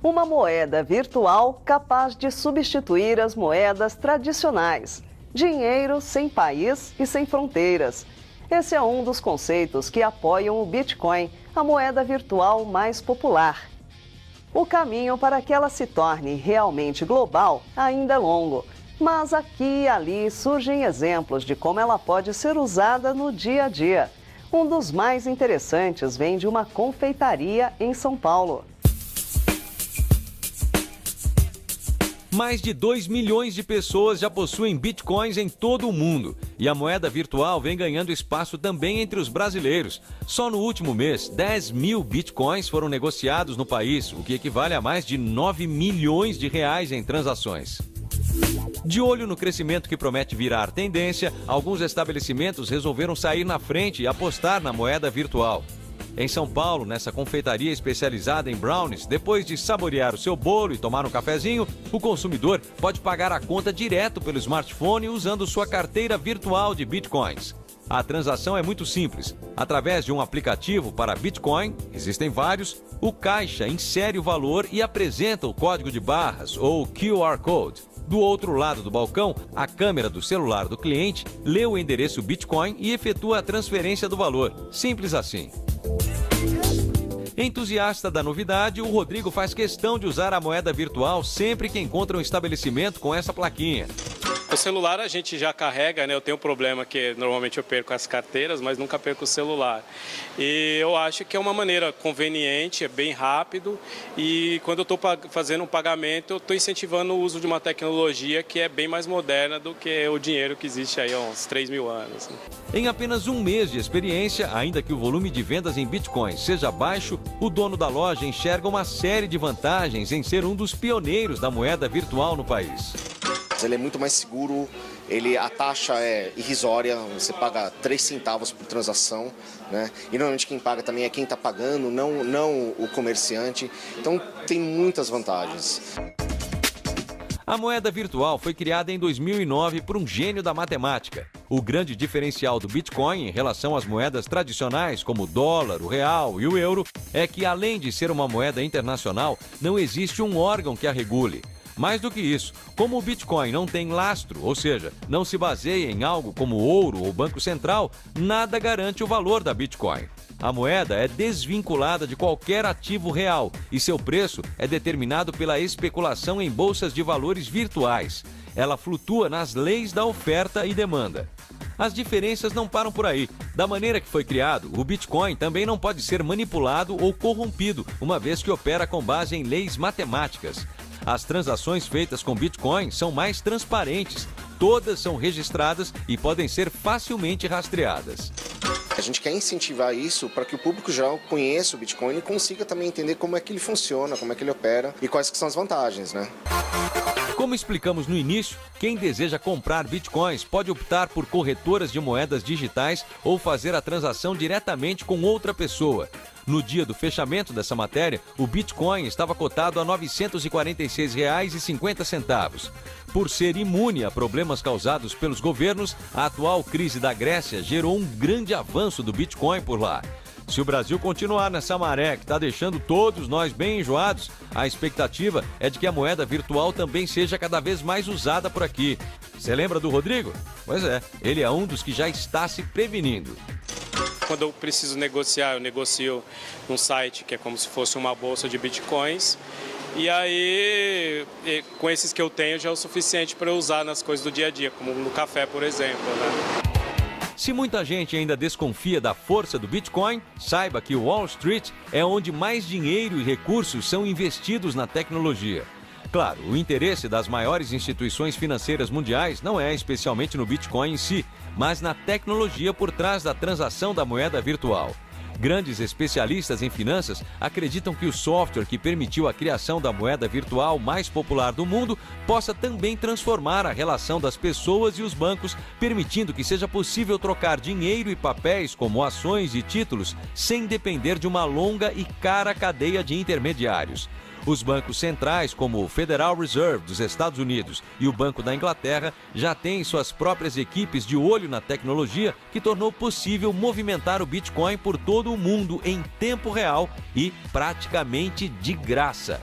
Uma moeda virtual capaz de substituir as moedas tradicionais. Dinheiro sem país e sem fronteiras. Esse é um dos conceitos que apoiam o Bitcoin, a moeda virtual mais popular. O caminho para que ela se torne realmente global ainda é longo, mas aqui e ali surgem exemplos de como ela pode ser usada no dia a dia. Um dos mais interessantes vem de uma confeitaria em São Paulo. Mais de 2 milhões de pessoas já possuem bitcoins em todo o mundo. E a moeda virtual vem ganhando espaço também entre os brasileiros. Só no último mês, 10 mil bitcoins foram negociados no país, o que equivale a mais de 9 milhões de reais em transações. De olho no crescimento que promete virar tendência, alguns estabelecimentos resolveram sair na frente e apostar na moeda virtual. Em São Paulo, nessa confeitaria especializada em brownies, depois de saborear o seu bolo e tomar um cafezinho, o consumidor pode pagar a conta direto pelo smartphone usando sua carteira virtual de bitcoins. A transação é muito simples. Através de um aplicativo para Bitcoin, existem vários, o caixa insere o valor e apresenta o código de barras ou QR Code. Do outro lado do balcão, a câmera do celular do cliente lê o endereço Bitcoin e efetua a transferência do valor. Simples assim. Entusiasta da novidade, o Rodrigo faz questão de usar a moeda virtual sempre que encontra um estabelecimento com essa plaquinha. O celular a gente já carrega, né? Eu tenho um problema que normalmente eu perco as carteiras, mas nunca perco o celular. E eu acho que é uma maneira conveniente, é bem rápido. E quando eu estou fazendo um pagamento, eu estou incentivando o uso de uma tecnologia que é bem mais moderna do que o dinheiro que existe aí há uns 3 mil anos. Em apenas um mês de experiência, ainda que o volume de vendas em bitcoins seja baixo, o dono da loja enxerga uma série de vantagens em ser um dos pioneiros da moeda virtual no país. Ele é muito mais seguro, a taxa é irrisória, você paga 3 centavos por transação, né? E normalmente quem paga também é quem está pagando, não o comerciante. Então tem muitas vantagens. A moeda virtual foi criada em 2009 por um gênio da matemática. O grande diferencial do Bitcoin em relação às moedas tradicionais, como o dólar, o real e o euro, é que além de ser uma moeda internacional, não existe um órgão que a regule. Mais do que isso, como o Bitcoin não tem lastro, ou seja, não se baseia em algo como ouro ou banco central, nada garante o valor da Bitcoin. A moeda é desvinculada de qualquer ativo real e seu preço é determinado pela especulação em bolsas de valores virtuais. Ela flutua nas leis da oferta e demanda. As diferenças não param por aí. Da maneira que foi criado, o Bitcoin também não pode ser manipulado ou corrompido, uma vez que opera com base em leis matemáticas. As transações feitas com Bitcoin são mais transparentes, todas são registradas e podem ser facilmente rastreadas. A gente quer incentivar isso para que o público geral conheça o Bitcoin e consiga também entender como é que ele funciona, como é que ele opera e quais que são as vantagens, né? Como explicamos no início, quem deseja comprar bitcoins pode optar por corretoras de moedas digitais ou fazer a transação diretamente com outra pessoa. No dia do fechamento dessa matéria, o Bitcoin estava cotado a R$ 946,50. Por ser imune a problemas causados pelos governos, a atual crise da Grécia gerou um grande avanço do Bitcoin por lá. Se o Brasil continuar nessa maré que está deixando todos nós bem enjoados, a expectativa é de que a moeda virtual também seja cada vez mais usada por aqui. Você lembra do Rodrigo? Pois é, ele é um dos que já está se prevenindo. Quando eu preciso negociar, eu negocio num site que é como se fosse uma bolsa de bitcoins. E aí, com esses que eu tenho, já é o suficiente para eu usar nas coisas do dia a dia, como no café, por exemplo, né? Se muita gente ainda desconfia da força do Bitcoin, saiba que Wall Street é onde mais dinheiro e recursos são investidos na tecnologia. Claro, o interesse das maiores instituições financeiras mundiais não é especialmente no Bitcoin em si, mas na tecnologia por trás da transação da moeda virtual. Grandes especialistas em finanças acreditam que o software que permitiu a criação da moeda virtual mais popular do mundo possa também transformar a relação das pessoas e os bancos, permitindo que seja possível trocar dinheiro e papéis como ações e títulos sem depender de uma longa e cara cadeia de intermediários. Os bancos centrais, como o Federal Reserve dos Estados Unidos e o Banco da Inglaterra, já têm suas próprias equipes de olho na tecnologia que tornou possível movimentar o Bitcoin por todo o mundo em tempo real e praticamente de graça.